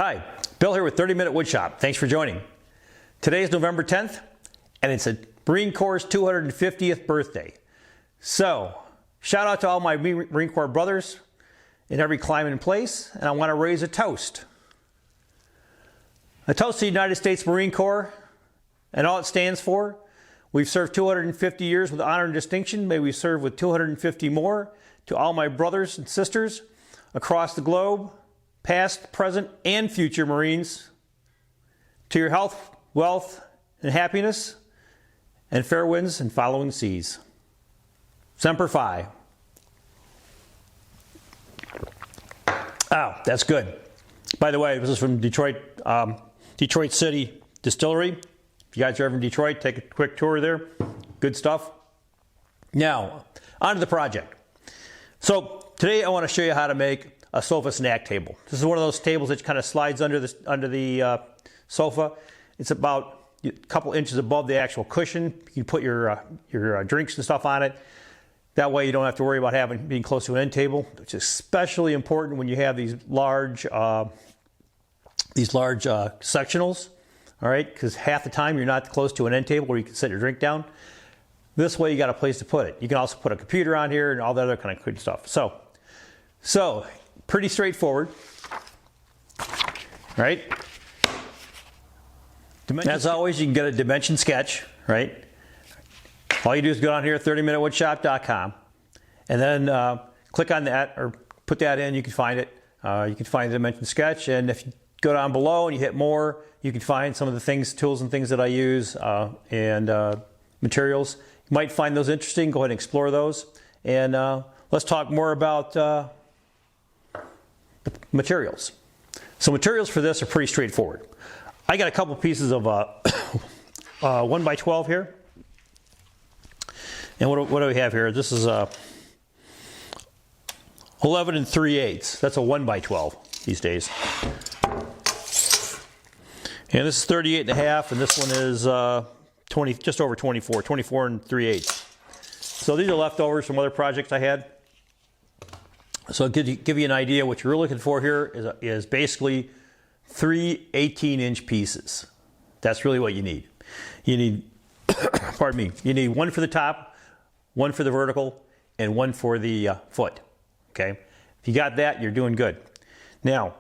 Hi, Bill here with 30-Minute Woodshop. Thanks for joining. Today is November 10th, and it's a Marine Corps' 250th birthday. So, shout out to all my Marine Corps brothers in every climate and place, and I want to raise a toast. A toast to the United States Marine Corps and all it stands for. We've served 250 years with honor and distinction. May we serve with 250 more. To all my brothers and sisters across the globe, past, present, and future Marines, to your health, wealth, and happiness, and fair winds and following seas. Semper Fi. Oh, that's good. By the way, this is from Detroit City Distillery. If you guys are ever in Detroit, take a quick tour there. Good stuff. Now, on to the project. So today I want to show you how to make a sofa snack table. This is one of those tables that kind of slides under the sofa. It's about a couple inches above the actual cushion. You can put your drinks and stuff on it. That way you don't have to worry about being close to an end table, which is especially important when you have these large sectionals. All right, because half the time you're not close to an end table where you can set your drink down. This way you got a place to put it. You can also put a computer on here and all that other kind of good stuff. So pretty straightforward, right? As always, you can get a dimension sketch, right? All you do is go down here, 30minutewoodshop.com, and then click on that or put that in. You can find it. You can find the dimension sketch, and if you go down below and you hit more, you can find some of the tools and things that I use and materials. You might find those interesting. Go ahead and explore those. And let's talk more about the materials. So materials for this are pretty straightforward. I got a couple pieces of 1x12 here. And what do we have here? This is 11 3/8. That's a 1x12 these days. And this is 38.5, and this one is 20, just over 24, 24 3/8. So these are leftovers from other projects I had. So I'll give you an idea. What you're looking for here is basically 3 18-inch pieces. That's really what you need. You need, pardon me, you need one for the top, one for the vertical, and one for the foot. Okay? If you got that, you're doing good. Now,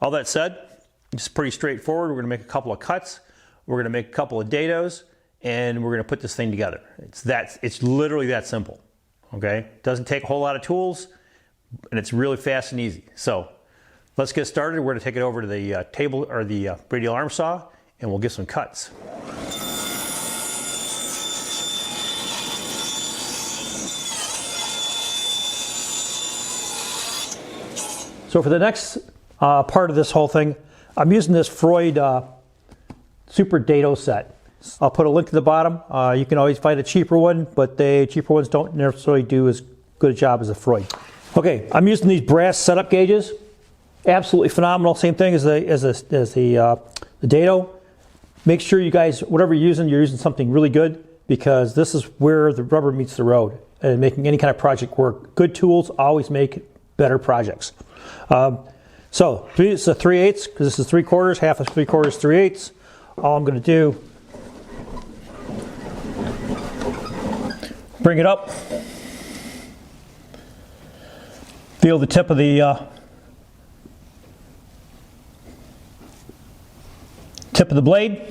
all that said, it's pretty straightforward. We're going to make a couple of cuts. We're going to make a couple of dados, and we're going to put this thing together. It's literally that simple. Okay? It doesn't take a whole lot of tools, and it's really fast and easy. So let's get started. We're going to take it over to the table or the radial arm saw, and we'll get some cuts. So for the next part of this whole thing, I'm using this Freud Super Dado set. I'll put a link to the bottom. You can always find a cheaper one, but the cheaper ones don't necessarily do as good a job as a Freud. Okay, I'm using these brass setup gauges. Absolutely phenomenal. Same thing as the Dado. Make sure you guys, whatever you're using something really good, because this is where the rubber meets the road and making any kind of project work. Good tools always make better projects. So it's a 3/8 because this is 3/4, half of 3/4, 3/8. All I'm going to do, bring it up, feel the tip of the blade.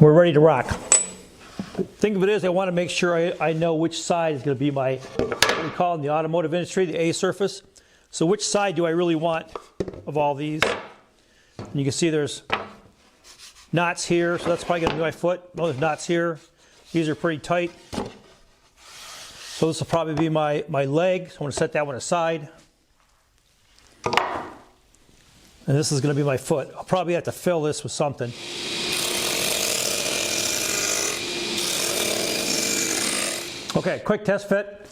We're ready to rock. The thing of it is, I want to make sure I know which side is going to be my, what we call in the automotive industry, the A surface. So which side do I really want of all these? And you can see there's knots here, so that's probably going to be my foot. Oh, there's knots here. These are pretty tight. So this will probably be my leg. So I'm going to set that one aside. And this is going to be my foot. I'll probably have to fill this with something. Okay, quick test fit.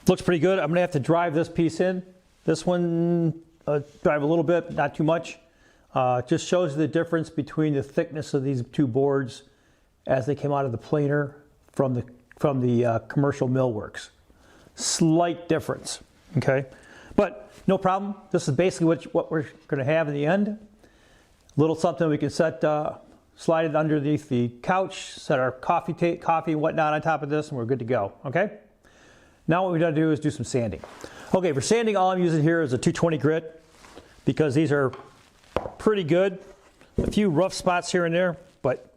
Looks pretty good. I'm going to have to drive this piece in. This one, drive a little bit, not too much. Just shows you the difference between the thickness of these two boards as they came out of the planer from the commercial millworks. Slight difference, okay? But no problem. This is basically what we're going to have in the end. A little something we can set, slide it underneath the couch, set our coffee and whatnot on top of this, and we're good to go. Okay. Now what we got to do is do some sanding. Okay, for sanding, all I'm using here is a 220 grit because these are pretty good. A few rough spots here and there, but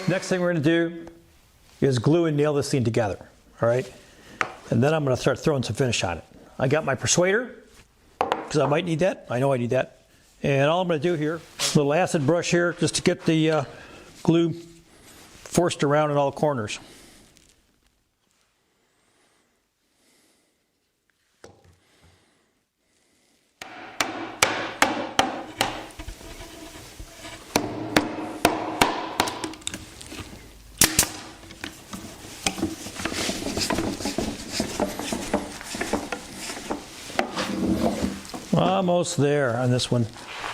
next thing we're going to do is glue and nail this thing together. All right, and then I'm going to start throwing some finish on it. I got my persuader because I might need that. I know I need that. And all I'm going to do here, a little acid brush here just to get the glue forced around in all the corners. Almost there on this one.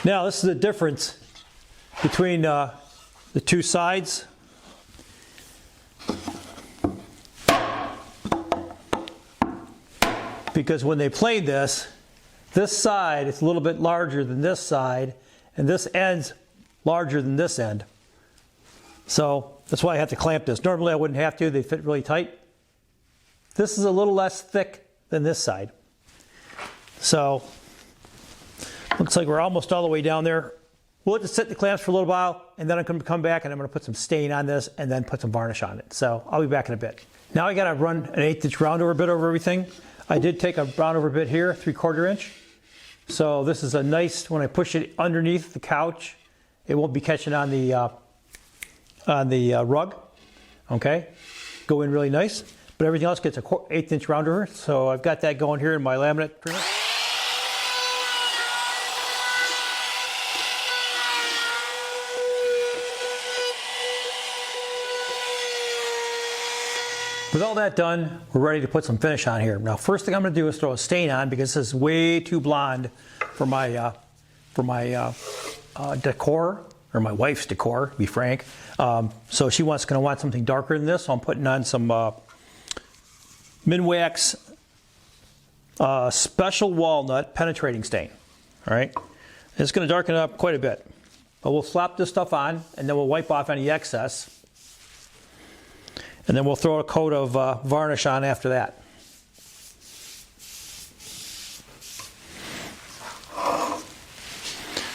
Now this is the difference between the two sides. Because when they played this side is a little bit larger than this side, and this end's larger than this end. So that's why I have to clamp this. Normally I wouldn't have to, they fit really tight. This is a little less thick than this side. So looks like we're almost all the way down there. We'll let this sit in the clamps for a little while, and then I'm going to come back and I'm going to put some stain on this and then put some varnish on it. So I'll be back in a bit. Now I got to run an 1/8 inch round over bit over everything. I did take a round over bit here, 3/4 inch. So this is a nice, when I push it underneath the couch, it won't be catching on the rug. Okay, go in really nice. But everything else gets a 1/8 inch round over. So I've got that going here in my laminate printer. With all that done, we're ready to put some finish on here. Now, first thing I'm going to do is throw a stain on because this is way too blonde for my decor, or my wife's decor, to be frank. So she going to want something darker than this. So I'm putting on some Minwax Special Walnut Penetrating Stain. All right, it's going to darken it up quite a bit. But we'll slap this stuff on, and then we'll wipe off any excess. And then we'll throw a coat of varnish on after that.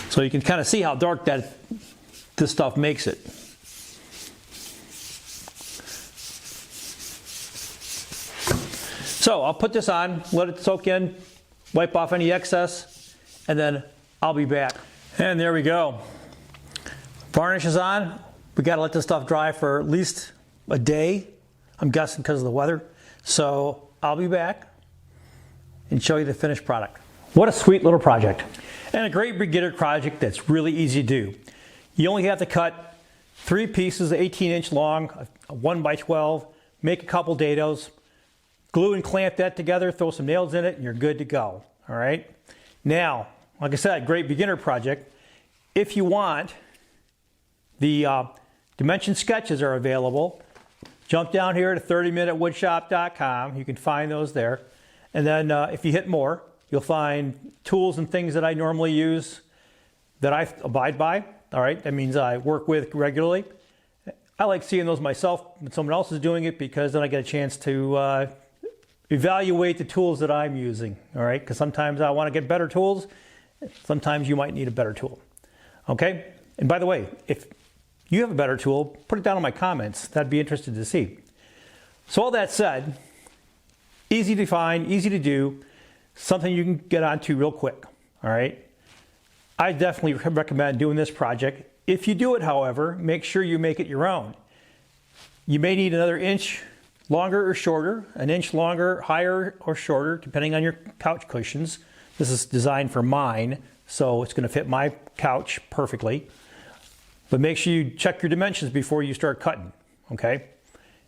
So you can kind of see how dark this stuff makes it. So I'll put this on, let it soak in, wipe off any excess, and then I'll be back. And there we go. Varnish is on. We got to let this stuff dry for at least a day, I'm guessing because of the weather. So I'll be back and show you the finished product. What a sweet little project. And a great beginner project that's really easy to do. You only have to cut 3 pieces, 18 inch long, a 1x12, make a couple dados, glue and clamp that together, throw some nails in it, and you're good to go. All right. Now, like I said, great beginner project. If you want, the dimension sketches are available. Jump down here to 30minutewoodshop.com. You can find those there. And then if you hit more, you'll find tools and things that I normally use that I abide by. All right, that means I work with regularly. I like seeing those myself when someone else is doing it because then I get a chance to evaluate the tools that I'm using. All right, because sometimes I want to get better tools. Sometimes you might need a better tool. Okay, and by the way, if you have a better tool, put it down in my comments. That'd be interested to see. So all that said, easy to find, easy to do, something you can get onto real quick. All right. I definitely recommend doing this project. If you do it, however, make sure you make it your own. You may need another inch longer or shorter, an inch longer, higher or shorter, depending on your couch cushions. This is designed for mine, so it's going to fit my couch perfectly. But make sure you check your dimensions before you start cutting, okay?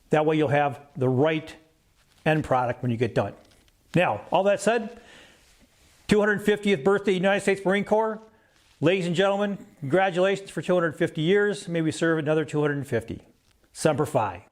That way you'll have the right end product when you get done. Now, all that said, 250th birthday United States Marine Corps. Ladies and gentlemen, congratulations for 250 years. May we serve another 250. Semper Fi.